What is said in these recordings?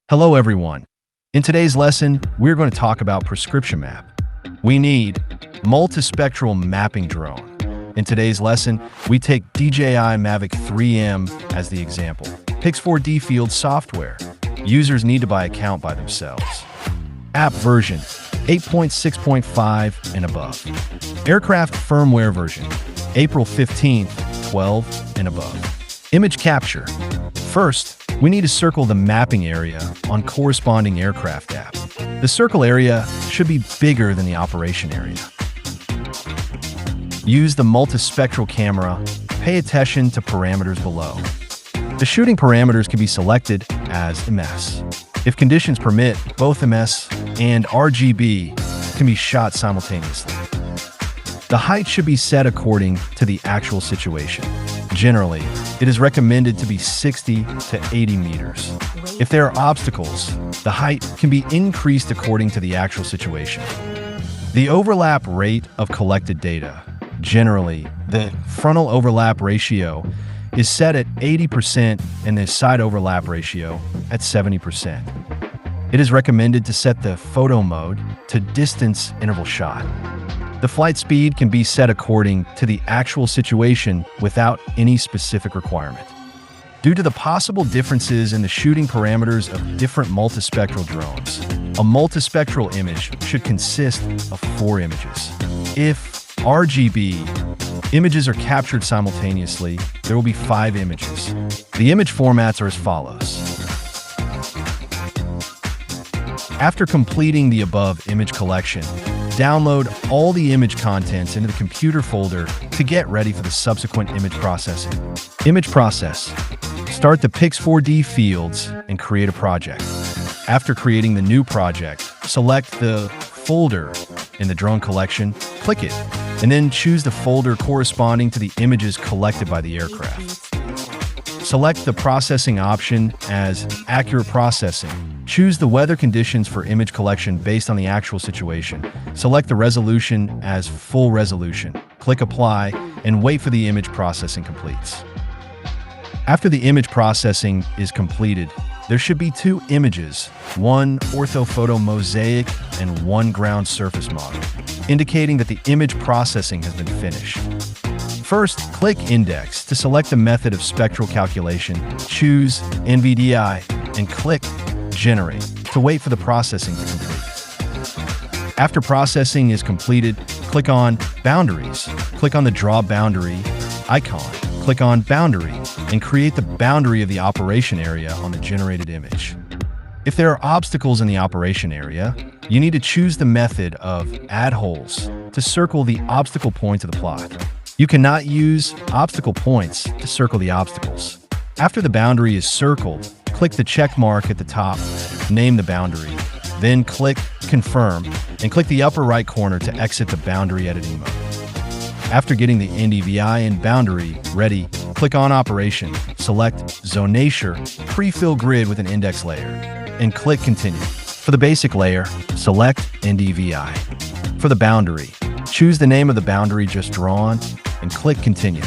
Hello everyone. In today's lesson, we're going to talk about prescription map. We need multispectral mapping drone. In today's lesson, we take DJI Mavic 3M as the example. Pix4D field software. Users need to buy account by themselves. App version 8.6.5 and above. Aircraft firmware version April 15th, 12 and above. Image capture. First, we need to circle the mapping area on corresponding aircraft app. The circle area should be bigger than the operation area. Use the multispectral camera. Pay attention to parameters below. The shooting parameters can be selected as MS. If conditions permit, both MS and RGB can be shot simultaneously. The height should be set according to the actual situation. Generally, it is recommended to be 60 to 80 meters. If there are obstacles, the height can be increased according to the actual situation. The overlap rate of collected data. Generally, the frontal overlap ratio is set at 80% and the side overlap ratio at 70%. It is recommended to set the photo mode to distance interval shot. The flight speed can be set according to the actual situation without any specific requirement. Due to the possible differences in the shooting parameters of different multispectral drones, a multispectral image should consist of 4 images. If RGB images are captured simultaneously, there will be 5 images. The image formats are as follows. After completing the above image collection, download all the image contents into the computer folder to get ready for the subsequent image processing. Image process. Start the Pix4D fields and create a project. After creating the new project, select the folder in the drone collection, click it, and then choose the folder corresponding to the images collected by the aircraft. Select the processing option as accurate processing. Choose the weather conditions for image collection based on the actual situation. Select the resolution as full resolution. Click apply and wait for the image processing completes. After the image processing is completed, there should be 2 images, one orthophoto mosaic and one ground surface model, indicating that the image processing has been finished. First, click Index to select the method of spectral calculation. Choose NVDI and click Generate to wait for the processing to complete. After processing is completed, click on Boundaries. Click on the Draw Boundary icon. Click on Boundary and create the boundary of the operation area on the generated image. If there are obstacles in the operation area, you need to choose the method of Add Holes to circle the obstacle points of the plot. You cannot use obstacle points to circle the obstacles. After the boundary is circled, click the check mark at the top, name the boundary, then click Confirm, and click the upper right corner to exit the boundary editing mode. After getting the NDVI and boundary ready, click on Operation, select Zonation, Pre-fill grid with an index layer, and click Continue. For the basic layer, select NDVI. For the boundary, choose the name of the boundary just drawn, and click Continue.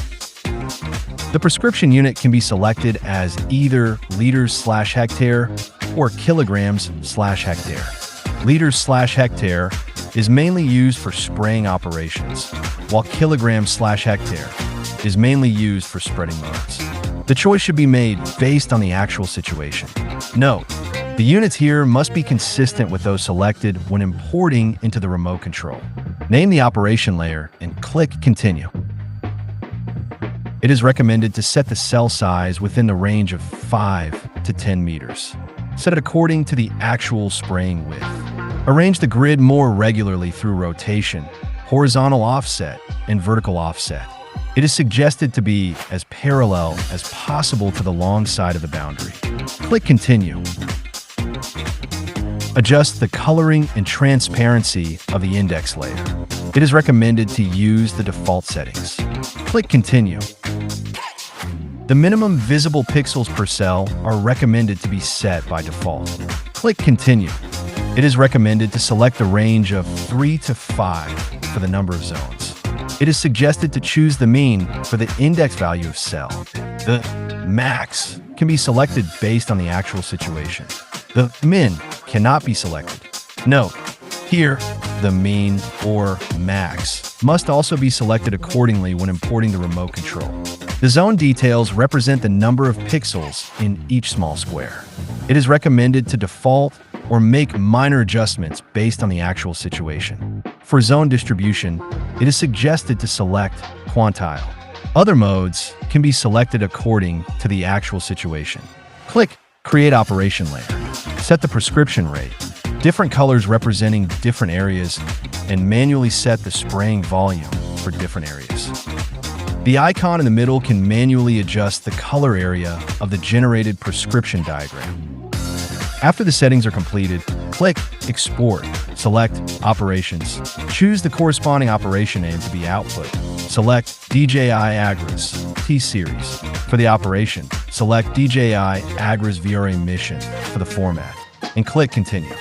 The prescription unit can be selected as either liters/hectare or kilograms/hectare. Liters/hectare is mainly used for spraying operations, while kilograms/hectare is mainly used for spreading modes. The choice should be made based on the actual situation. Note, the units here must be consistent with those selected when importing into the remote control. Name the operation layer and click Continue. It is recommended to set the cell size within the range of 5 to 10 meters. Set it according to the actual spraying width. Arrange the grid more regularly through rotation, horizontal offset, and vertical offset. It is suggested to be as parallel as possible to the long side of the boundary. Click Continue. Adjust the coloring and transparency of the index layer. It is recommended to use the default settings. Click Continue. The minimum visible pixels per cell are recommended to be set by default. Click Continue. It is recommended to select the range of 3 to 5 for the number of zones. It is suggested to choose the mean for the index value of cell. The max can be selected based on the actual situation. The min cannot be selected. Note, here, the mean or max must also be selected accordingly when importing the remote control. The zone details represent the number of pixels in each small square. It is recommended to default or make minor adjustments based on the actual situation. For zone distribution, it is suggested to select quantile. Other modes can be selected according to the actual situation. Click Create Operation Layer. Set the prescription rate, different colors representing different areas, and manually set the spraying volume for different areas. The icon in the middle can manually adjust the color area of the generated prescription diagram. After the settings are completed, click Export, select Operations, choose the corresponding operation name to be output, select DJI Agris T-Series. For the operation, select DJI Agris VRA Mission for the format, and click Continue.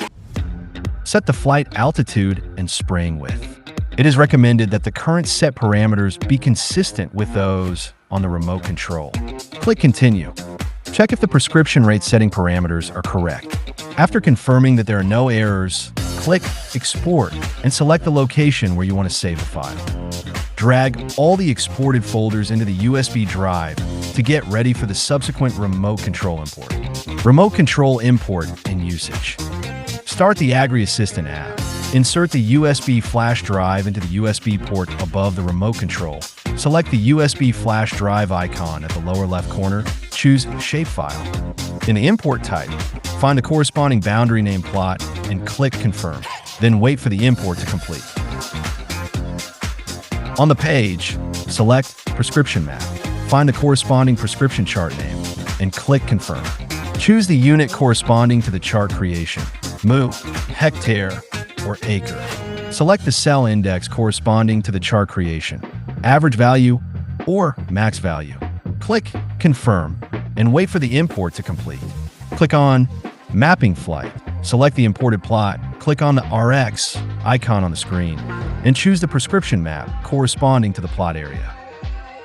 Set the flight altitude and spraying width. It is recommended that the current set parameters be consistent with those on the remote control. Click Continue. Check if the prescription rate setting parameters are correct. After confirming that there are no errors, click Export and select the location where you want to save the file. Drag all the exported folders into the USB drive to get ready for the subsequent remote control import. Remote control import and usage. Start the Agri Assistant app. Insert the USB flash drive into the USB port above the remote control. Select the USB flash drive icon at the lower left corner. Choose Shapefile. In the import type, find the corresponding boundary name plot and click Confirm. Then wait for the import to complete. On the page, select Prescription Map. Find the corresponding prescription chart name and click Confirm. Choose the unit corresponding to the chart creation, mu, hectare, or acre. Select the cell index corresponding to the chart creation, average value, or max value. Click Confirm and wait for the import to complete. Click on Mapping Flight. Select the imported plot, click on the RX icon on the screen, and choose the prescription map corresponding to the plot area.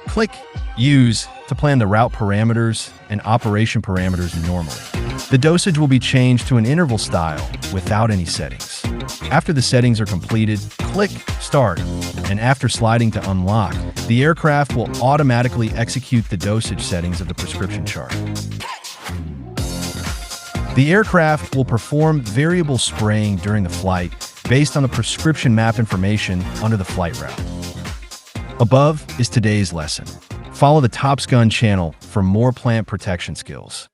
Click Use to plan the route parameters and operation parameters normally. The dosage will be changed to an interval style without any settings. After the settings are completed, click Start, and after sliding to unlock, the aircraft will automatically execute the dosage settings of the prescription chart. The aircraft will perform variable spraying during the flight based on the prescription map information under the flight route. Above is today's lesson. Follow the TopXGun channel for more plant protection skills.